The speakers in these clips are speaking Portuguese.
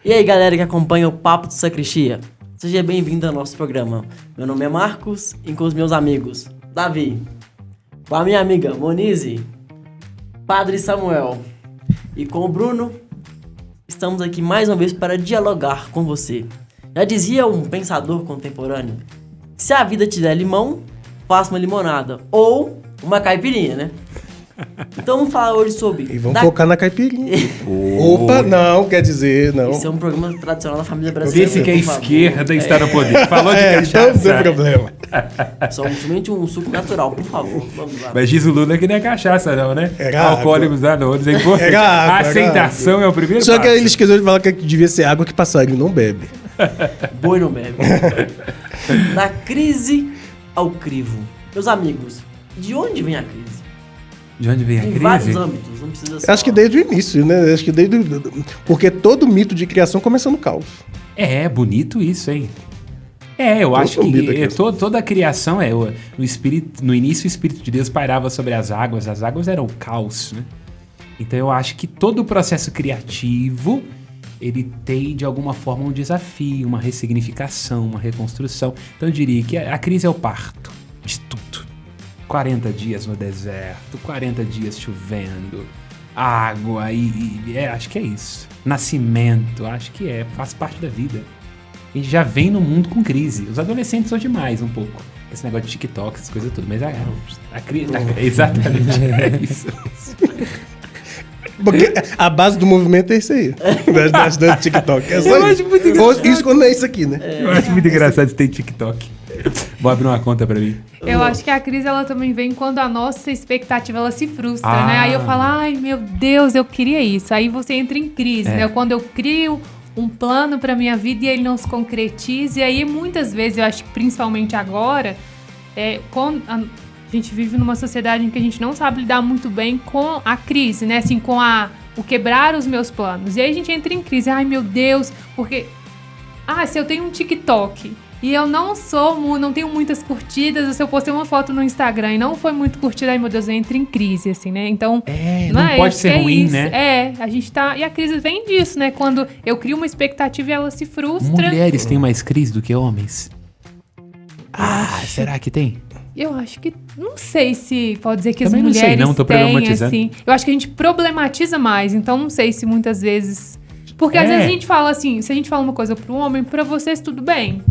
E aí, galera que acompanha o Papo de Sacristia, seja bem-vindo ao nosso programa. Meu nome é Marcos e com os meus amigos Davi, com a minha amiga Monize, Padre Samuel e com o Bruno, estamos aqui mais uma vez para dialogar com você. Já dizia um pensador contemporâneo, se a vida te der limão, faça uma limonada ou uma caipirinha, né? Então vamos falar hoje sobre... E vamos focar na caipirinha. Opa, não, quer dizer, não. Esse é um programa tradicional da família brasileira. Esse que a esquerda está no poder. Falou de cachaça. Então não tem problema. Somente um suco natural, por favor. Vamos lá. Mas diz o Lula que não é cachaça não, né? Era Alcoólicos anônimos é importante. Era água, A aceitação era é o primeiro Só passo. que ele esqueceu de falar que devia ser água que passarinho não bebe. Boi não bebe. Da crise ao crivo. Meus amigos, de onde vem a crise? De onde vem a Em crise? vários âmbitos, não precisa ser. Acho que desde o início, né? Acho que porque todo mito de criação começa no caos. É, bonito isso, hein? É, eu Todo acho mito da que criação. toda a criação no início o Espírito de Deus pairava sobre as águas eram o caos, né? Então eu acho que todo o processo criativo, ele tem de alguma forma um desafio, uma ressignificação, uma reconstrução. Então eu diria que a crise é o parto de tudo. 40 dias no deserto, 40 dias chovendo, água, acho que é isso. Nascimento, acho que faz parte da vida. A gente já vem no mundo com crise. Os adolescentes são demais um pouco. Esse negócio de TikTok, essas coisas tudo. Mas a crise... Exatamente, é isso. Porque a base do movimento é isso aí. Das danças do TikTok. É só Eu isso. acho muito engraçado. Isso quando é isso aqui, né? Eu acho muito engraçado esse ter TikTok. Vou abrir uma conta pra mim. Eu acho que a crise ela também vem quando a nossa expectativa ela se frustra, Ah. né? Aí eu falo, ai meu Deus, eu queria isso. Aí você entra em crise, né? Quando eu crio um plano pra minha vida e ele não se concretiza. E aí muitas vezes, eu acho que principalmente agora, quando a gente vive numa sociedade em que a gente não sabe lidar muito bem com a crise, né? Assim, com o quebrar os meus planos. E aí a gente entra em crise, ai meu Deus, porque... se eu tenho um TikTok... E eu não tenho muitas curtidas. Se eu postei uma foto no Instagram e não foi muito curtida, ai meu Deus, eu entro em crise, assim, né? Então. Não pode acho ser que ruim, isso. né? A gente tá. E a crise vem disso, né? Quando eu crio uma expectativa e ela se frustra. Mulheres têm mais crise do que homens? Será que tem? Eu acho que. Não sei se pode dizer que Também as não sei, mulheres não, tô têm, problematizando. assim. Eu acho que a gente problematiza mais, então não sei se muitas vezes. Porque às vezes a gente fala assim, se a gente fala uma coisa pro homem, pra vocês tudo bem.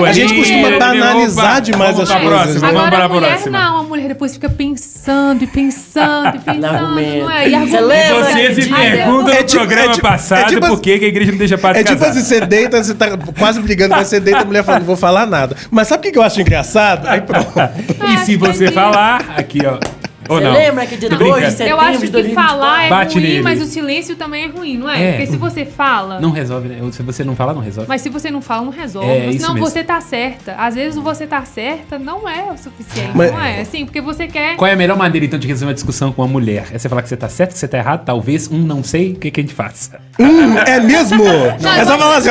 A gente costuma banalizar demais as coisas. Vamos Agora para a a mulher próxima. não, a mulher depois fica pensando e pensando e pensando, Argumento. não é? E Você argumenta. lembra Você se Aí pergunta É no tipo- programa é tipo- passado é tipo por assim- que a igreja não deixa padre É tipo casar. assim, você deita, você tá quase brigando, mas você deita a mulher falando, não vou falar nada. Mas sabe o que eu acho engraçado? Aí pronto. E se você falar, aqui ó. Ou Você não? lembra que dia Tô 2 de brincando. setembro Eu acho de que 2024? falar é Bate ruim, nele. mas o silêncio também é ruim, não é? É. Porque se você fala... Não resolve, né? Se você não fala, não resolve. Mas se você não fala, não resolve. É, isso Senão mesmo. você tá certa. Às vezes o você tá certa não é o suficiente, Mas- não é? Assim, porque você quer... Qual é a melhor maneira, então, de resolver uma discussão com uma mulher? É você falar que você tá certo, que você tá errado, talvez, não sei, o que a gente faz? É mesmo? É só falar assim,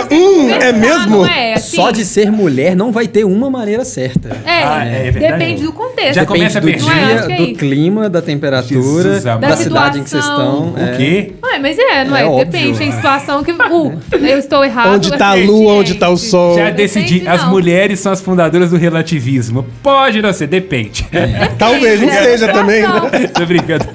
é mesmo? Não é, assim, Só de ser mulher não vai ter uma maneira certa. é verdade. depende do contexto. Já começa Depende do a perder. Não é? Acho dia, que é do isso. clima, da temperatura, Jesus amado. da Da cidade em que vocês situação. estão. O quê? Mas não é? óbvio. Depende, tem situação que eu estou errado. Onde é tá a lua, pertinente. onde tá o sol. Já Depende, decidi, as não. mulheres são as fundadoras do relativismo. Pode não ser, depende. Talvez não Depende seja da também, né? situação. Tô brincando.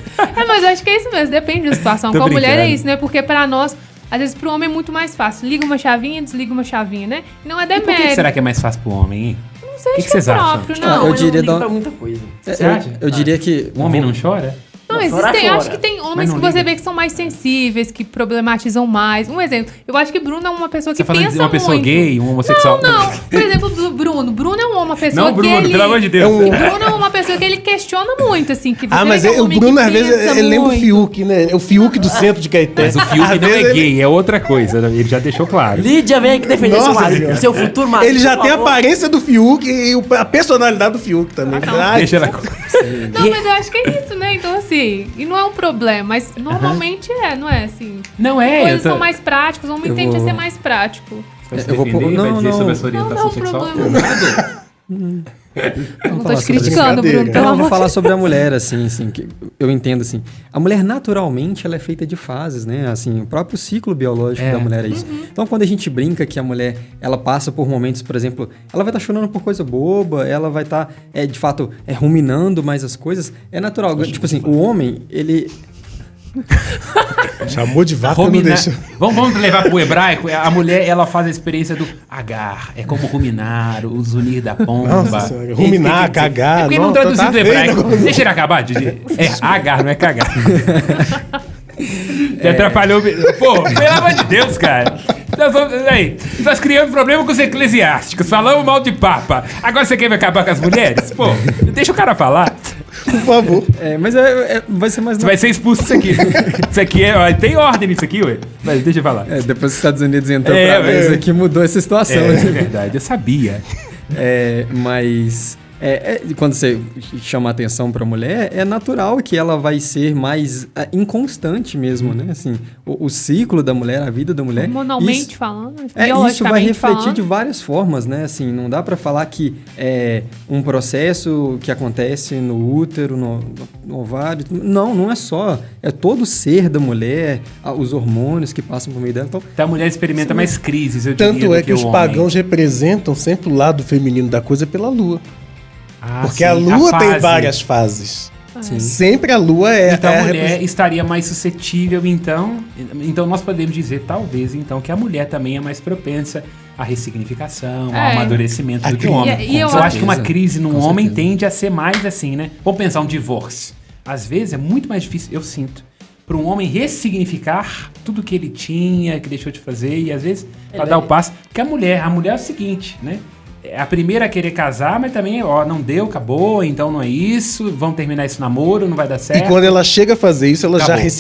Mas eu acho que é isso mesmo, depende da situação. Tô Com a mulher é brincando. isso, né? Porque pra nós, às vezes pro homem é muito mais fácil. Liga uma chavinha, desliga uma chavinha, né? Não é E por que demérito. será que é mais fácil pro homem, hein? Não sei, que acho vocês é acham? próprio, Ah, não. eu diria ligo da- pra muita coisa. Você acha? Eu diria que O homem não chora? Não, Não, existem, chora, acho que tem Mas homens não que você liga. vê que são mais sensíveis, que problematizam mais. Um exemplo, eu acho que Bruno é uma pessoa que Você falando pensa de uma pessoa muito. gay, um homossexual? Não, por exemplo, do Bruno. Bruno é uma pessoa Não, Bruno, que ele... pelo amor de Deus. Bruno é uma pessoa que ele questiona muito, assim, que você Ah, vê mas que é um o homem Bruno, que às vezes, pensa ele lembra o muito. Fiuk, né? É o Fiuk do centro de Caeté. Mas o Fiuk Às não vezes é ele- gay, é outra coisa. Ele já deixou claro. Lídia, vem aqui defender seu Nossa marido, Senhora. seu futuro marido. Ele já por tem a favor. aparência do Fiuk e a personalidade do Fiuk também. Ai, Deixa ela... Não, mas eu acho que é isso, né? Então, assim, e não é um problema, mas normalmente não é, assim. Não é, Coisas eu tô... são mais práticas, o homem Eu tende a vou- ser mais prático. Vai se Eu vou defender, pôr- vai não, dizer não. sobre a sua Não, orientação não, sexual? problema. Eu não tô falar te sobre criticando, brincadeira. Bruno, pelo Não, eu amor vou falar sobre a mulher, assim, que eu entendo, assim. A mulher, naturalmente, ela é feita de fases, né? Assim, o próprio ciclo biológico da mulher é isso. Então, quando a gente brinca que a mulher, ela passa por momentos, por exemplo, ela vai estar chorando por coisa boba, ela vai estar, de fato, ruminando mais as coisas, é natural. Tipo assim, o homem, ele... Chamou de vaca, não Ruminar. deixa. Vamos levar pro hebraico. A mulher, ela faz a experiência do agar. É como ruminar, o zunir da pomba. Nossa senhora, ruminar, Quer dizer, cagar, É porque não, não traduzido tá do feio hebraico. o negócio. Deixa ele acabar, Didi. É agar, não é cagar. Você atrapalhou. Pô, pelo amor de Deus, cara. Nós criamos problema com os eclesiásticos, falamos mal de papa. Agora você quer acabar com as mulheres? Pô, deixa o cara falar. Por favor. mas vai ser mais... Você vai ser expulso disso aqui. Isso aqui tem ordem nisso aqui, ué. Mas deixa eu falar. depois que os Estados Unidos entrou É, pra mesa aqui, mudou essa situação. É verdade, eu sabia. Mas quando você chama a atenção para a mulher, é natural que ela vai ser mais inconstante mesmo, né? Assim, o ciclo da mulher, a vida da mulher. hormonalmente falando, Isso vai biologicamente refletir falando. de várias formas, né? Assim, não dá para falar que é um processo que acontece no útero, no ovário. Não é só. É todo o ser da mulher, os hormônios que passam por meio dela. Então, Então a mulher experimenta mais crises, eu diria, Tanto do é que o os homem. pagãos representam sempre o lado feminino da coisa pela lua. Ah, Porque sim, a lua tem fase. várias fases. sim. Sempre a lua é... Então é a mulher estaria mais suscetível, então nós podemos dizer, talvez, então, que a mulher também é mais propensa à ressignificação, ao amadurecimento do que o homem. E eu eu acho que uma certeza. crise num Com homem certeza. tende a ser mais assim, né? Vamos pensar um divórcio. Às vezes é muito mais difícil, eu sinto, para um homem ressignificar tudo que ele tinha, que deixou de fazer, e às vezes para dar o passo. Porque a mulher é o seguinte, né? É a primeira a querer casar, mas também, não deu, acabou, então não é isso, vamos terminar esse namoro, não vai dar E certo. quando ela chega a fazer isso, ela já Acabou.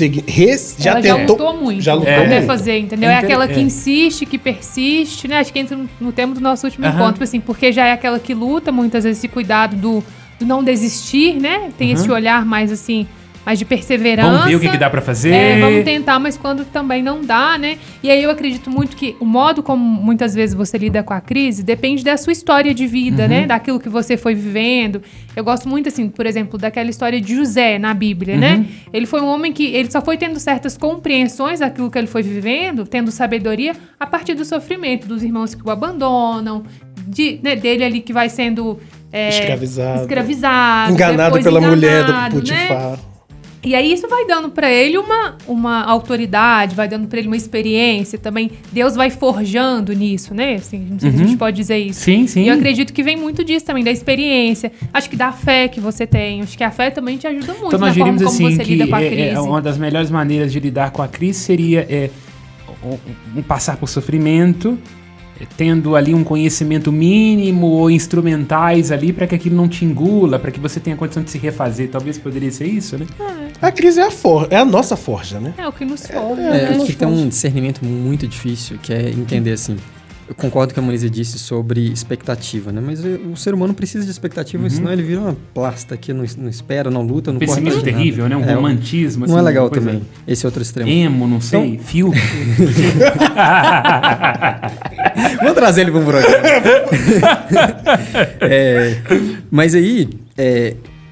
já Ela tentou... já lutou muito Já lutou até muito. fazer, entendeu? É É aquela inter- que é. insiste, que persiste, né? Acho que entra no tema do nosso último Aham. encontro, assim, porque já é aquela que luta, muitas vezes esse cuidado do não desistir, né? Tem esse olhar mais assim, mais de perseverança. Vamos ver o que dá pra fazer. Vamos tentar, mas quando também não dá, né? E aí eu acredito muito que o modo como muitas vezes você lida com a crise depende da sua história de vida, né? Daquilo que você foi vivendo. Eu gosto muito, assim, por exemplo, daquela história de José na Bíblia, né? Ele foi um homem que ele só foi tendo certas compreensões daquilo que ele foi vivendo, tendo sabedoria, a partir do sofrimento, dos irmãos que o abandonam, dele ali que vai sendo escravizado, Enganado depois pela mulher do enganado, né? Potifar. E aí isso vai dando pra ele uma autoridade, vai dando pra ele uma experiência também. Deus vai forjando nisso, né? Assim, não sei se a gente pode dizer isso. Sim, sim. E eu acredito que vem muito disso também, da experiência. Acho que da fé que você tem. Acho que a fé também te ajuda muito Então na nós forma diríamos como assim você que lida com a crise. uma das melhores maneiras de lidar com a crise seria um passar por sofrimento, tendo ali um conhecimento mínimo ou instrumentais ali para que aquilo não te engula, para que você tenha condição de se refazer. Talvez poderia ser isso, né? A crise é a nossa forja, né? É o que nos forma, né? acho que tem um discernimento muito difícil, que é entender assim. Eu concordo com o que a Monize disse sobre expectativa, né? Mas o ser humano precisa de expectativa, senão ele vira uma plasta que não espera, não luta, não corre atrás Pessimismo de nada. terrível, né? Um romantismo. Não é assim, legal uma coisa também, esse outro extremo. Emo, não sei, fio. Vamos trazer ele para um programa. Mas aí,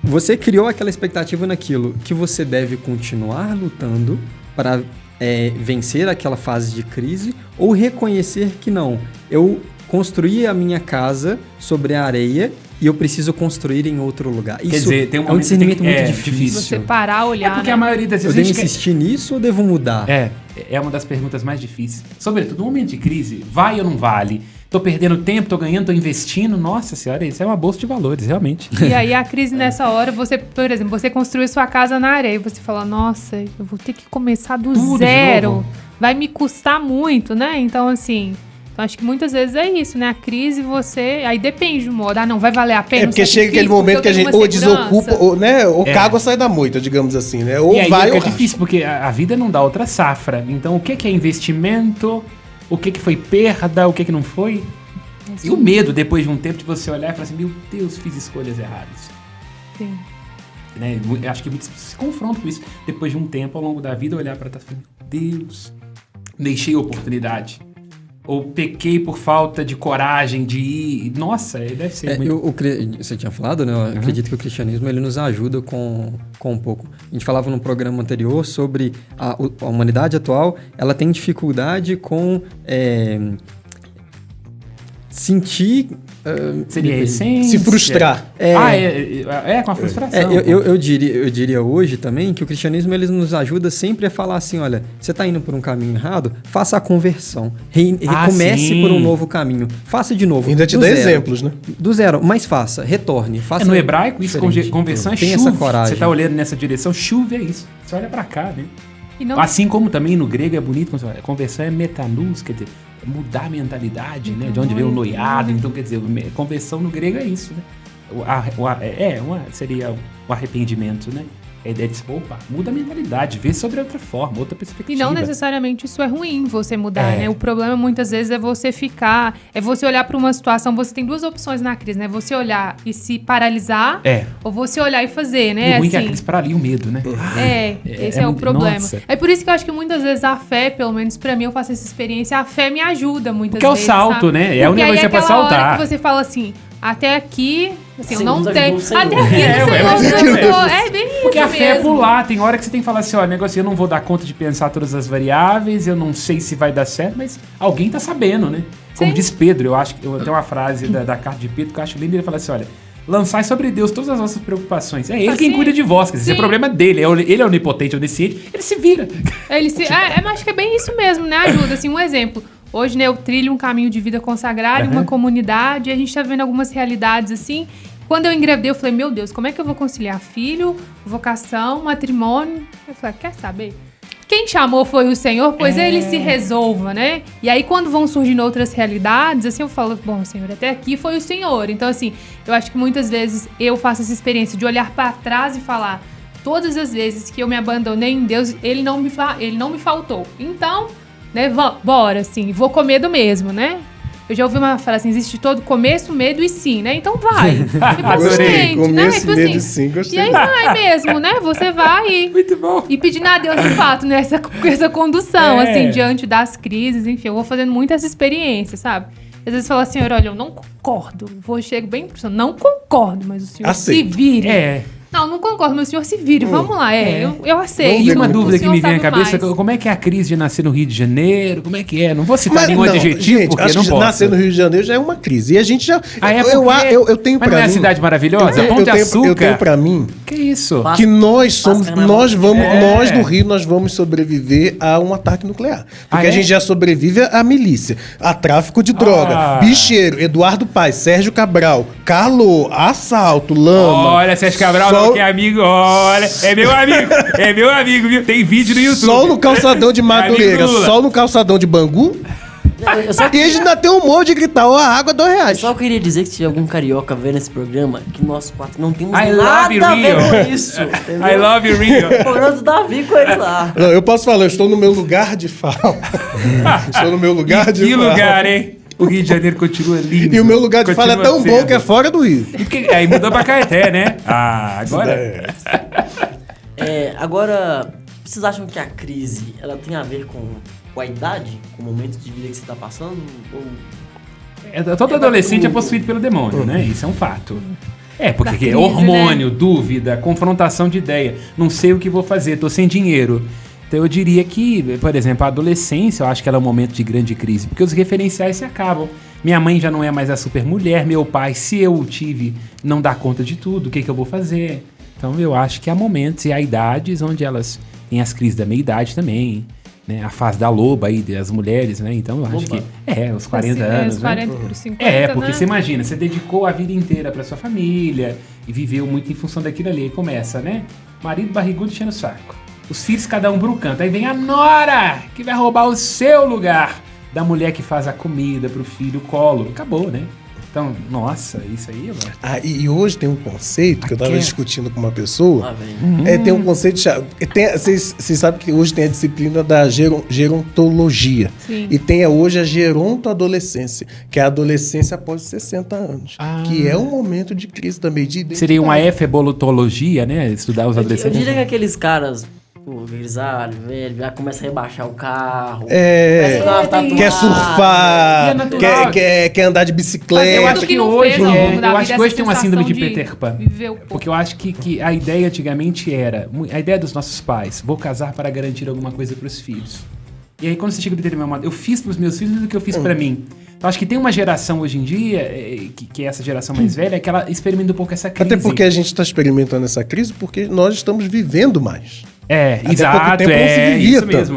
você criou aquela expectativa naquilo que você deve continuar lutando para vencer aquela fase de crise ou reconhecer que não, eu construí a minha casa sobre a areia e eu preciso construir em outro lugar. Isso dizer, tem um é um momento que discernimento tem que- muito é, difícil. Você parar, É olhar, porque né? a maioria das Eu vezes... devo insistir nisso ou devo mudar? É uma das perguntas mais difíceis. Sobretudo, no momento de crise, vai ou não vale? Tô perdendo tempo, tô ganhando, tô investindo. Nossa senhora, isso é uma bolsa de valores, realmente. E aí a crise nessa hora, você, por exemplo, você construiu sua casa na areia e você fala, nossa, eu vou ter que começar do Tudo de zero. novo. Vai me custar muito, né? Então, assim, acho que muitas vezes é isso, né? A crise, você... Aí depende do modo. Ah, não, vai valer a pena É o porque chega sacrifício, aquele momento que porque a eu gente tenho ou uma segurança. desocupa, ou, né? Ou É. caga ou sai da moita, digamos assim, né? Ou E aí vai ou fica difícil, porque a vida não dá outra safra. Então, o que é investimento? O que foi perda? O que não foi? E o medo, depois de um tempo, de você olhar e falar assim, meu Deus, fiz escolhas erradas. Sim. Né? Eu acho que muitos se confrontam com isso. Depois de um tempo, ao longo da vida, olhar para trás e falar, meu Deus, deixei a oportunidade. Ou pequei por falta de coragem de ir. Nossa, deve ser muito... Você tinha falado, né? Eu acredito que o cristianismo ele nos ajuda com um pouco. A gente falava no programa anterior sobre a humanidade atual, ela tem dificuldade com sentir... Seria a essência. Se frustrar. Com a frustração. Eu diria hoje também que o cristianismo ele nos ajuda sempre a falar assim, olha, você está indo por um caminho errado, faça a conversão. Recomece por um novo caminho. Faça de novo. Ainda te dá exemplos, né? Do zero, mas faça, retorne. Faça no hebraico, isso, conversão é Tem chuva. essa coragem. Você está olhando nessa direção, chuva é isso. Você olha para cá, né? E não... Assim como também no grego é bonito, conversão é metanus, quer dizer, mudar a mentalidade, né? De onde veio o noiado. Então, quer dizer, conversão no grego é isso, né? Seria o arrependimento, né? É de se opa, muda a mentalidade, vê sobre outra forma, outra perspectiva. E não necessariamente isso é ruim, você mudar, né? O problema muitas vezes é você você olhar para uma situação, você tem duas opções na crise, né? Você olhar e se paralisar, ou você olhar e fazer, né? E o ruim é que a crise paralia o medo, né? Esse é o problema. Nossa. É por isso que eu acho que muitas vezes a fé, pelo menos pra mim, eu faço essa experiência, a fé me ajuda muitas vezes. Porque é o salto, sabe? né? É onde você pode saltar. Hora que você fala assim, até aqui, assim, eu não Deus tenho. ajudou o Até aqui, é bem isso. Porque a fé é mesmo. pular. Tem hora que você tem que falar assim, ó, negócio, eu não vou dar conta de pensar todas as variáveis, eu não sei se vai dar certo, mas alguém tá sabendo, né? Como diz Pedro, eu tenho uma frase da carta de Pedro que eu acho linda, ele fala assim, olha, lançai sobre Deus todas as vossas preocupações. É ele quem cuida de vós, quer dizer, é problema dele, ele é onipotente, onisciente, ele se vira. Mas acho que é bem isso mesmo, né? Ajuda, assim, um exemplo. Hoje, né, eu trilho um caminho de vida consagrado em uma comunidade, e a gente tá vendo algumas realidades assim. Quando eu engravidei, eu falei, meu Deus, como é que eu vou conciliar filho, vocação, matrimônio? Eu falei, quer saber? Quem chamou foi o Senhor, pois ele se resolva, né? E aí, quando vão surgindo outras realidades, assim, eu falo, bom, Senhor, até aqui foi o Senhor. Então, assim, eu acho que muitas vezes eu faço essa experiência de olhar para trás e falar, todas as vezes que eu me abandonei em Deus, ele não me faltou. Então, né, bora, assim, vou com medo mesmo, né? Eu já ouvi uma frase assim, existe todo começo, medo e sim, né? Então vai. Gostei, começo, né? Tipo medo assim, e sim, gostei. E aí vai mesmo, né? Você vai Muito bom. E pedindo a Deus, de fato, né? Essa condução, assim, diante das crises, enfim. Eu vou fazendo muito essa experiência, sabe? Às vezes fala, Senhor, olha, eu não concordo. Chego bem pro Senhor, não concordo, mas o Senhor se vire. Não concordo, mas o Senhor se vire, vamos lá, eu aceito. E uma dúvida que me vem à cabeça, como é que é a crise de nascer no Rio de Janeiro? Como é que é? Não vou citar nenhum adjetivo, gente, porque acho não que posso. Nascer no Rio de Janeiro já é uma crise. E a gente já... eu tenho pra mim... Mas não é a cidade maravilhosa? Pão de Açúcar? Eu tenho pra mim... Que isso? Que nós do Rio, nós vamos sobreviver a um ataque nuclear. Porque a gente já sobrevive à milícia, a tráfico de droga, bicheiro, Eduardo Paes, Sérgio Cabral, calor, assalto, lama. Olha, Sérgio Cabral não que é amigo, olha, é meu amigo, viu? Tem vídeo no YouTube. Sol no calçadão de Madureira, sol no calçadão de Bangu. E eles ainda tem um monte de gritar, ó, a água R$2. Eu só queria dizer que se tiver algum carioca vendo esse programa, que nós quatro não temos I nada love a ver Rio. com isso. Entendeu? I love you, Rio. O programa do Davi com ele lá. Não, eu posso falar, eu estou no meu lugar de fala. Estou no meu lugar de fala. Que lugar, hein? O Rio de Janeiro continua lindo. E o meu lugar de fala é tão bom que é fora do Rio. Aí mudou pra Caeté, né? Agora... Agora, vocês acham que a crise, ela tem a ver com a idade? Com o momento de vida que você está passando? Ou... Todo adolescente é possuído pelo demônio, né? Isso é um fato. Porque crise, hormônio, dúvida, confrontação de ideia. Não sei o que vou fazer, tô sem dinheiro. Então eu diria que, por exemplo, a adolescência, eu acho que ela é um momento de grande crise, porque os referenciais se acabam. Minha mãe já não é mais a super mulher, meu pai, se eu tive, não dá conta de tudo, o que eu vou fazer? Então eu acho que há momentos e há idades onde elas têm as crises da meia-idade também, né? A fase da loba aí, das mulheres, né? Então eu acho que os 40 anos, os 40 né? por 50, porque né? você imagina, você dedicou a vida inteira pra sua família e viveu muito em função daquilo ali. Aí começa, né? Marido barrigudo enchendo o saco. Os filhos cada um para um canto. Aí vem a nora, que vai roubar o seu lugar da mulher que faz a comida pro filho, o colo. Acabou, né? Então, nossa, isso aí... E hoje tem um conceito que eu tava discutindo com uma pessoa. vem. Tem um conceito... Vocês sabem que hoje tem a disciplina da gerontologia. Sim. E tem hoje a gerontoadolescência, que é a adolescência após 60 anos. Que é um momento de crise também, de identidade. Seria uma efolotologia, né? Estudar os Eu adolescentes. diria que aqueles caras O grisalho, velho, já começa a rebaixar o carro. Quer surfar, E é natural. quer andar de bicicleta. Eu acho que hoje, eu acho que hoje tem uma síndrome de Peter Pan. Porque eu acho que a ideia antigamente era... A ideia dos nossos pais, vou casar para garantir alguma coisa para os filhos. E aí quando você chega no determinado momento, eu fiz para os meus filhos do que eu fiz para mim. Então acho que tem uma geração hoje em dia, que é essa geração mais velha, que ela experimenta um pouco essa crise. Até porque a gente está experimentando essa crise porque nós estamos vivendo mais. Até exato, pouco tempo não se vivia isso tanto. mesmo.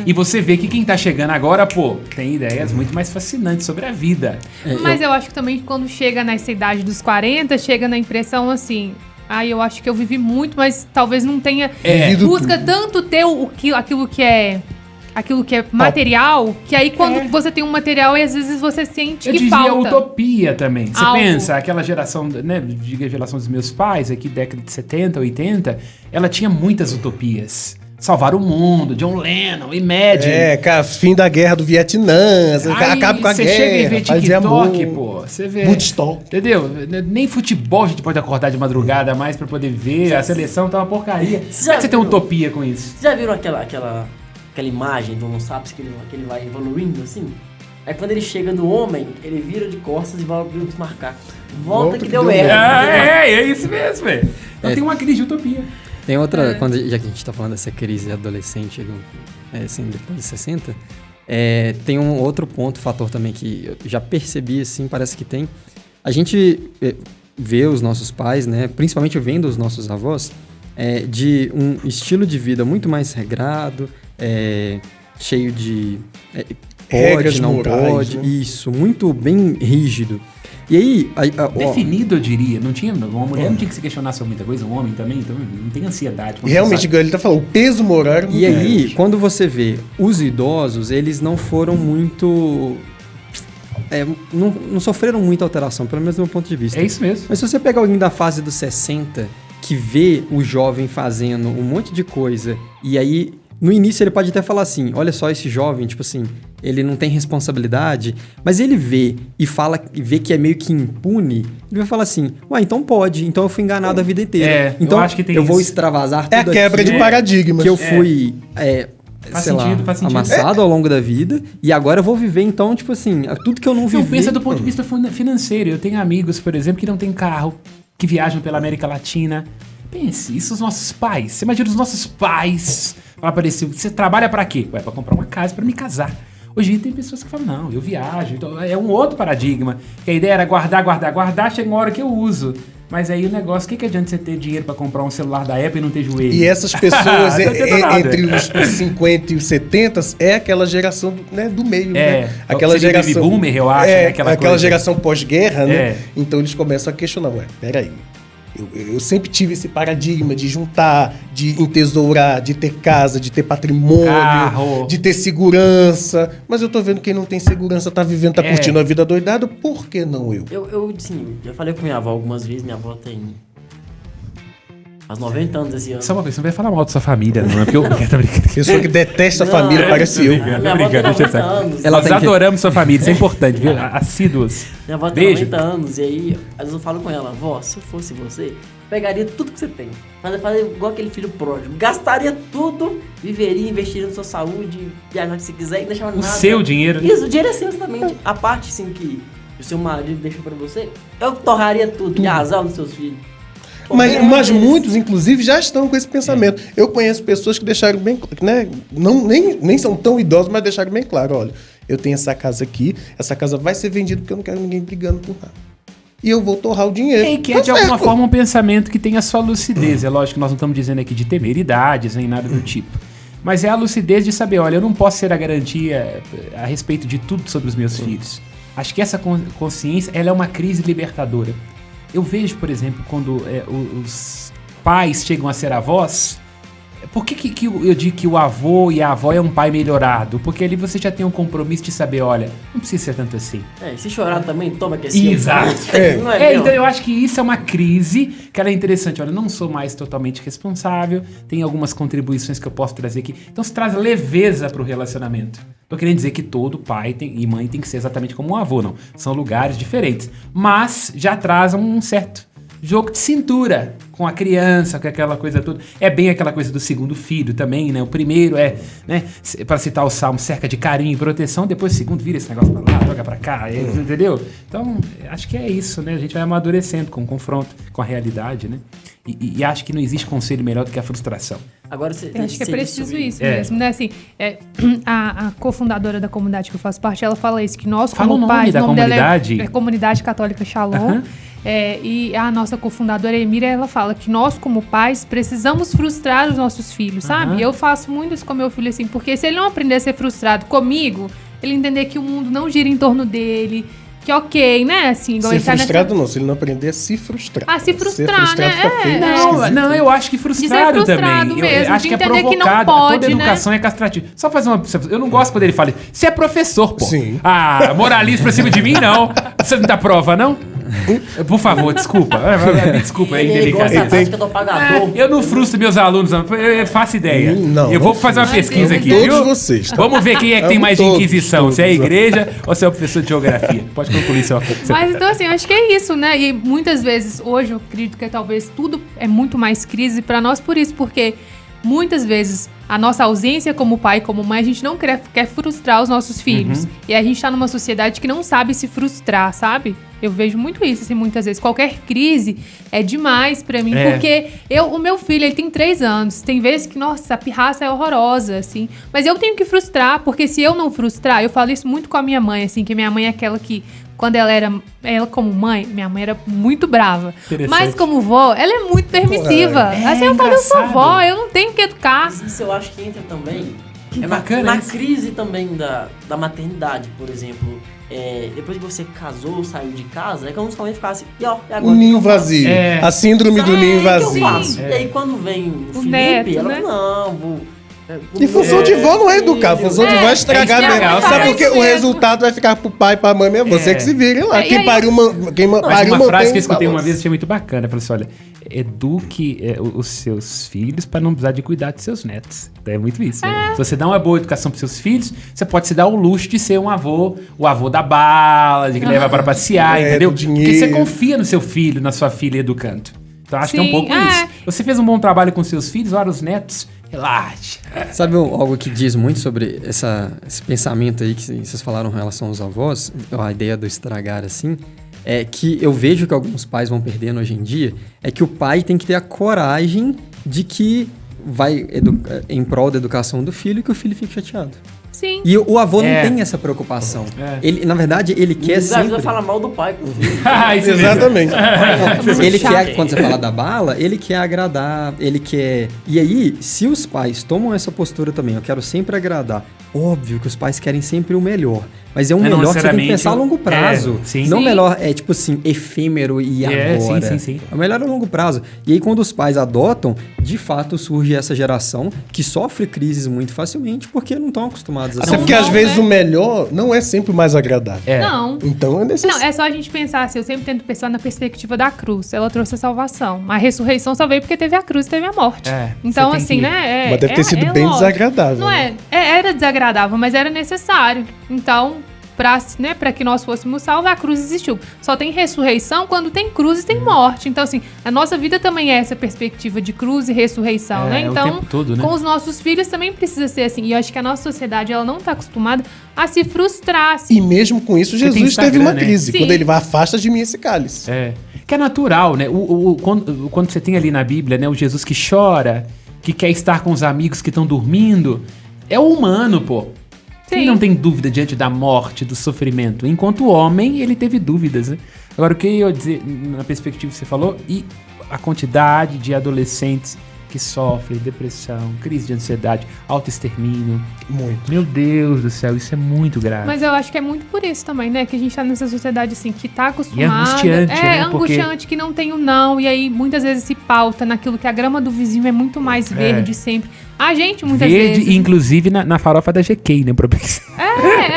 E você vê que quem tá chegando agora, tem ideias muito mais fascinantes sobre a vida. Mas eu acho que também quando chega nessa idade dos 40, chega na impressão assim... eu acho que eu vivi muito, mas talvez não tenha... Busca tanto ter aquilo que é material, que aí quando você tem um material, às vezes você sente que falta. Eu dizia utopia também. Você algo. pensa, aquela geração, né, diga a geração dos meus pais, aqui década de 70, 80, ela tinha muitas utopias. Salvar o mundo, John Lennon, Imagine. Fim da guerra do Vietnã, acaba com a guerra. Você chega e vê TikTok, você vê... Woodstock. Entendeu? Nem futebol a gente pode acordar de madrugada mais pra poder ver, a seleção tá uma porcaria. Como é que você tem utopia com isso? Vocês já viram aquela imagem do Homo sapiens que ele vai evoluindo assim? Aí quando ele chega no homem, ele vira de costas e vai abrir os macacos. Volta que deu merda. É isso mesmo, velho. Então tem uma crise de utopia. Tem outra, já que a gente tá falando dessa crise adolescente, assim, depois de 60, tem um outro fator também que eu já percebi, assim, parece que tem. A gente vê os nossos pais, né, principalmente vendo os nossos avós, de um estilo de vida muito mais regrado, cheio de regras, pode, não morais, pode, né? Isso, muito bem rígido. E aí... Definido, eu diria. Uma mulher não tinha que se questionar sobre muita coisa, um homem também, então não tem ansiedade. Realmente, ele tá falando, o peso moral era muito E aí, grande. quando você vê os idosos, eles não foram muito... não sofreram muita alteração, pelo menos do meu ponto de vista. É isso mesmo. Mas se você pegar alguém da fase dos 60, que vê o jovem fazendo um monte de coisa, e aí, no início ele pode até falar assim, olha só esse jovem, tipo assim, ele não tem responsabilidade, mas ele vê e vê que é meio que impune, ele vai falar assim, então pode, então eu fui enganado a vida inteira. Então eu acho que tem eu vou isso. extravasar tudo É a quebra de paradigma. que eu fui... Faz sei sentido, lá, faz sentido. amassado ao longo da vida, e agora eu vou viver, então, tipo assim, tudo que eu não vivi... Não, pensa do ponto de vista financeiro. Eu tenho amigos, por exemplo, que não têm carro, que viajam pela América Latina. Pense, isso os nossos pais. Você imagina os nossos pais. Fala pra eles, você trabalha pra quê? Pra comprar uma casa, pra me casar. Hoje em dia tem pessoas que falam, não, eu viajo. Então, é um outro paradigma. Que a ideia era guardar, chega uma hora que eu uso. Mas aí o negócio, o que adianta você ter dinheiro pra comprar um celular da Apple e não ter joelho? E essas pessoas entre os... os 50 e os 70 é aquela geração do meio, né? Aquela geração baby boomer, eu acho, né? Aquela geração pós-guerra, né? Então eles começam a questionar, peraí. Eu sempre tive esse paradigma de juntar, de entesourar, de ter casa, de ter patrimônio, carro, de ter segurança. Mas eu tô vendo que quem não tem segurança tá vivendo, tá curtindo a vida doidada. Por que não eu? Eu já falei com minha avó algumas vezes. Minha avó tem faz 90 anos esse ano. Só uma coisa, você não vai falar mal da sua família, não é? Porque eu tô brincando. Pessoa que detesta a família, parece eu. Minha avó tem 90 anos. Nós adoramos sua família, isso é importante, viu? Assíduos. Minha avó tem 90 anos, e aí, às vezes eu falo com ela, vó, se eu fosse você, pegaria tudo que você tem. Fazer igual aquele filho pródigo. Gastaria tudo, viveria, investiria na sua saúde, viajar que você quiser e deixava nada. O seu dinheiro. Isso, o dinheiro é seu, exatamente. A parte, assim, que o seu marido deixou pra você, eu torraria tudo. E azar dos seus filhos. Mas muitos, inclusive, já estão com esse pensamento. Eu conheço pessoas que deixaram bem, né? Nem são tão idosos, mas deixaram bem claro, olha, eu tenho essa casa aqui, essa casa vai ser vendida porque eu não quero ninguém brigando por nada. E eu vou torrar o dinheiro. E que é, de alguma forma, um pensamento que tem a sua lucidez. É lógico que nós não estamos dizendo aqui de temeridades, nem nada do tipo. Mas é a lucidez de saber, olha, eu não posso ser a garantia a respeito de tudo sobre os meus filhos. Acho que essa consciência, ela é uma crise libertadora. Eu vejo, por exemplo, quando os pais chegam a ser avós, por que eu digo que o avô e a avó é um pai melhorado? Porque ali você já tem um compromisso de saber, olha, não precisa ser tanto assim. Se chorar também, toma que é seu. Exato. Então eu acho que isso é uma crise que ela é interessante. Olha, eu não sou mais totalmente responsável, tem algumas contribuições que eu posso trazer aqui. Então se traz leveza pro relacionamento. Tô querendo dizer que todo pai e mãe tem que ser exatamente como um avô, não. São lugares diferentes. Mas já traz um certo jogo de cintura. com a criança, com aquela coisa toda. É bem aquela coisa do segundo filho também, né? O primeiro é, né, para citar o Salmo, cerca de carinho e proteção, depois o segundo vira esse negócio pra lá, joga pra cá, entendeu? Então, acho que é isso, né? A gente vai amadurecendo com o confronto, com a realidade, né? E acho que não existe conselho melhor do que a frustração. Agora, eu acho que é preciso isso mesmo, né? Assim, a cofundadora da comunidade que eu faço parte, ela fala isso, que nós como pais... Fala o nome da comunidade. É Comunidade Católica Shalom. E a nossa cofundadora Emília, ela fala que nós como pais precisamos frustrar os nossos filhos, sabe? Eu faço muito isso com meu filho, assim, porque se ele não aprender a ser frustrado comigo, ele entender que o mundo não gira em torno dele... Que ok, né? Assim, igual ser frustrado não, se ele não aprender a se frustrar. Se frustrar, né? Fica feio, não, eu acho que frustrado também. Mesmo, eu acho que é provocado. Que não pode, toda educação, né? É castrativa. Só fazer uma... Eu não gosto quando ele fala, você é professor, pô. Sim. Moralismo pra cima de mim, não. Você não dá prova, não? Por favor, desculpa. Desculpa, é indelicado. Eu não frustro meus alunos, eu faço ideia. Eu vou fazer uma pesquisa aqui, todos viu? Vocês. Vamos ver quem é que tem mais de inquisição. Se é a igreja ou se é o professor de geografia. Pode concluir seu... Mas então assim, eu acho que é isso, né? E muitas vezes, hoje eu acredito que talvez tudo é muito mais crise pra nós por isso, porque muitas vezes a nossa ausência como pai e como mãe, a gente não quer frustrar os nossos filhos. E a gente tá numa sociedade que não sabe se frustrar, sabe? Eu vejo muito isso, assim, muitas vezes. Qualquer crise é demais pra mim, porque o meu filho, ele tem 3 anos. Tem vezes que, nossa, a pirraça é horrorosa, assim. Mas eu tenho que frustrar, porque se eu não frustrar, eu falo isso muito com a minha mãe, assim, que minha mãe é aquela que... Quando ela como mãe, minha mãe era muito brava. Mas como vó, ela é muito permissiva. Assim, eu falo, eu sou vó, eu não tenho que educar. Isso eu acho que entra também bacana na crise também da maternidade, por exemplo. Depois que você casou, saiu de casa, é como se a mãe ficasse, e agora o ninho vazio. A síndrome do ninho vazio. E aí quando vem o Felipe, neto, ela né? não, vou... E função de vó não é educar, função de vó é estragar mesmo. Sabe porque o resultado vai ficar pro pai e pra mãe mesmo? Você que se vire lá. Quem pariu uma frase que eu escutei uma vez, achei muito bacana. Eu falei assim, olha, eduque os seus filhos para não precisar de cuidar dos seus netos. Então é muito isso. Se você dá uma boa educação pros seus filhos, você pode se dar o luxo de ser o avô da bala, de que leva para passear, entendeu? Porque você confia no seu filho, na sua filha educando. Então acho que é um pouco isso. Você fez um bom trabalho com seus filhos, olha os netos... Relaxa. Sabe algo que diz muito sobre esse pensamento aí que vocês falaram em relação aos avós, a ideia do estragar assim, é que eu vejo que alguns pais vão perdendo hoje em dia, é que o pai tem que ter a coragem de que vai em prol da educação do filho e que o filho fique chateado. Sim. E o avô não tem essa preocupação. Ele, na verdade, ele quer sempre... Ele fala mal do pai com o filho. Exatamente. Ele quer, quando você fala da bala, ele quer agradar, ele quer... E aí, se os pais tomam essa postura também, eu quero sempre agradar, óbvio que os pais querem sempre o melhor, mas é um melhor que você tem que pensar a longo prazo. Não melhor, tipo assim, efêmero e agora. Sim. É o melhor a longo prazo. E aí, quando os pais adotam, de fato surge essa geração que sofre crises muito facilmente porque não estão acostumados a Até porque às vezes o melhor não é sempre o mais agradável. Não. Então é necessário. Não, é só a gente pensar assim, eu sempre tento pensar na perspectiva da cruz. Ela trouxe a salvação. A ressurreição só veio porque teve a cruz e teve a morte. Então, assim, né? Mas deve ter sido bem desagradável. Não era desagradável, mas era necessário. Então, para que nós fôssemos salvos, a cruz existiu. Só tem ressurreição quando tem cruz e tem morte. Então, assim, a nossa vida também é essa perspectiva de cruz e ressurreição, né? Então, o tempo todo, né? Com os nossos filhos também precisa ser assim. E eu acho que a nossa sociedade, ela não está acostumada a se frustrar. Assim. E mesmo com isso, Jesus teve uma crise. Quando ele vai, afasta de mim esse cálice. Que é natural, né? Quando você tem ali na Bíblia, né? O Jesus que chora, que quer estar com os amigos que estão dormindo, é o humano, pô. Ele não tem dúvida diante da morte, do sofrimento. Enquanto o homem, ele teve dúvidas, né? Agora, o que eu ia dizer, na perspectiva que você falou, e a quantidade de adolescentes que sofrem depressão, crise de ansiedade, autoextermínio. Muito. Meu Deus do céu, isso é muito grave. Mas eu acho que é muito por isso também, né? Que a gente tá nessa sociedade, assim, que tá acostumada... E é angustiante, né? É angustiante, que não tem o não. E aí, muitas vezes, se pauta naquilo que a grama do vizinho é muito mais verde sempre. A gente, muitas vezes... Verde, inclusive, na farofa da GK, né?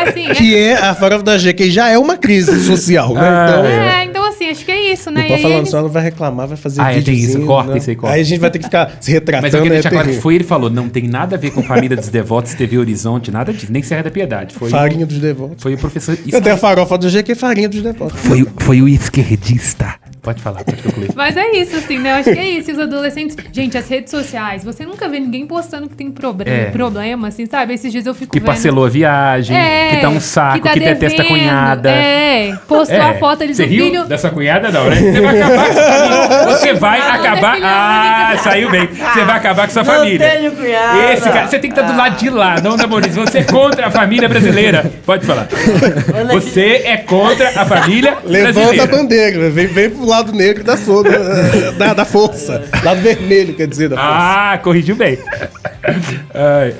Assim... Que a farofa da GK já é uma crise social, né? Então, assim, acho que é isso, né? Não pode falar, só ela vai reclamar, vai fazer vídeo. Tem isso, corta isso aí, corta. Aí a gente vai ter que ficar se retratando. Mas eu queria deixar claro que foi, ele falou, não tem nada a ver com Família dos Devotos, TV Horizonte, nada disso, nem Serra da Piedade. Foi farinha dos Devotos. Foi o professor... Eu tenho a farofa do GK, farinha dos Devotos. Foi o esquerdista Pode falar, pode concluir. Mas é isso, assim, né? Eu acho que é isso. Os adolescentes... Gente, as redes sociais, você nunca vê ninguém postando que tem problema, assim, sabe? Esses dias eu fico Que vendo... parcelou a viagem, que dá um saco, que detesta a cunhada. Postou a foto ali do Você riu filho... dessa cunhada, não, né? Você vai acabar com sua família. Você vai acabar... saiu bem. Você vai acabar com sua família. Não tenho cunhada. Esse cara, você tem que estar do lado de lá, não da Moniz. Você é contra a família brasileira. Pode falar. Você é contra a família Levanta brasileira. a bandeira, vem pro lado negro da força. Lado vermelho, quer dizer, da força. Corrigiu bem.